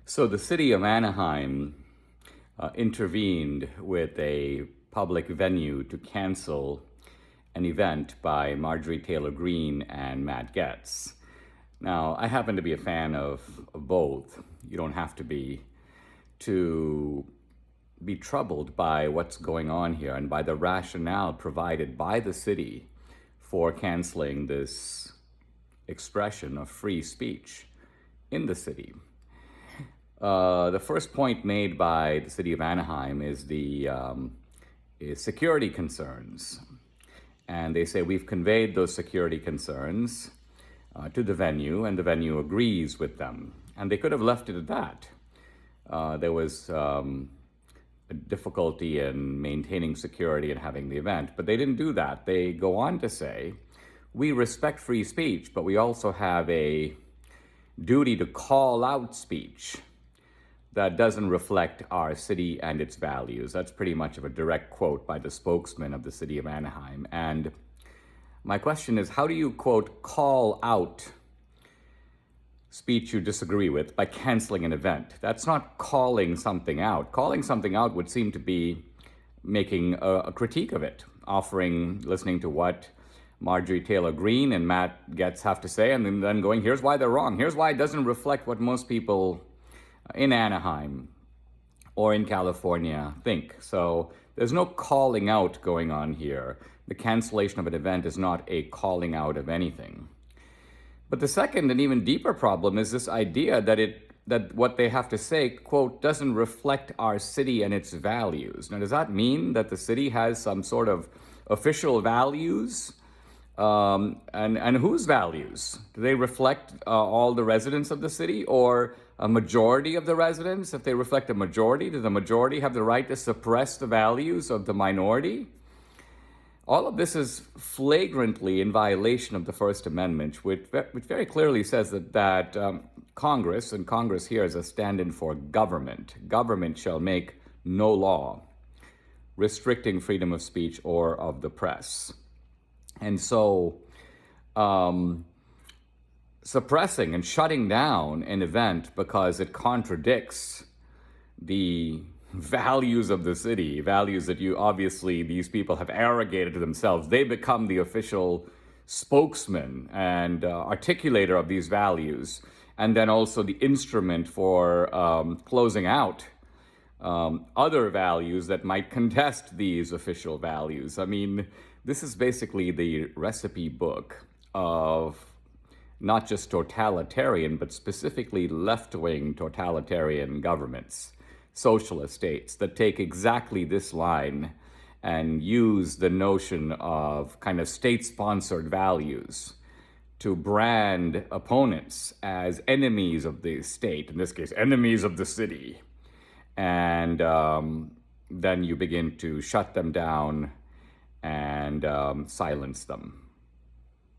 So the city of Anaheim intervened with a public venue to cancel an event by Marjorie Taylor Greene and Matt Gaetz. Now, I happen to be a fan of both. You don't have to be troubled by what's going on here and by the rationale provided by the city for canceling this expression of free speech in the city. The first point made by the city of Anaheim is security concerns. And they say we've conveyed those security concerns to the venue, and the venue agrees with them. And they could have left it at that. There was a difficulty in maintaining security and having the event, but they didn't do that. They go on to say, we respect free speech, but we also have a duty to call out speech that doesn't reflect our city and its values. That's pretty much of a direct quote by the spokesman of the city of Anaheim. And my question is, how do you, quote, call out speech you disagree with by canceling an event? That's not calling something out. Calling something out would seem to be making a critique of it, listening to what Marjorie Taylor Greene and Matt Gaetz have to say, and then going, here's why they're wrong. Here's why it doesn't reflect what most people in Anaheim or in California think. So there's no calling out going on here. The cancellation of an event is not a calling out of anything. But the second and even deeper problem is this idea that what they have to say, quote, doesn't reflect our city and its values. Now, does that mean that the city has some sort of official values? And whose values? Do they reflect all the residents of the city or a majority of the residents? If they reflect a majority, does the majority have the right to suppress the values of the minority? All of this is flagrantly in violation of the First Amendment, which very clearly says that Congress, and Congress here is a stand-in for government shall make no law restricting freedom of speech or of the press. And so suppressing and shutting down an event because it contradicts the values of the city, values that these people have arrogated to themselves. They become the official spokesman and articulator of these values, and then also the instrument for closing out other values that might contest these official values. I mean, this is basically the recipe book of not just totalitarian, but specifically left-wing totalitarian governments, socialist states that take exactly this line and use the notion of kind of state-sponsored values to brand opponents as enemies of the state, in this case, enemies of the city. And then you begin to shut them down and silence them.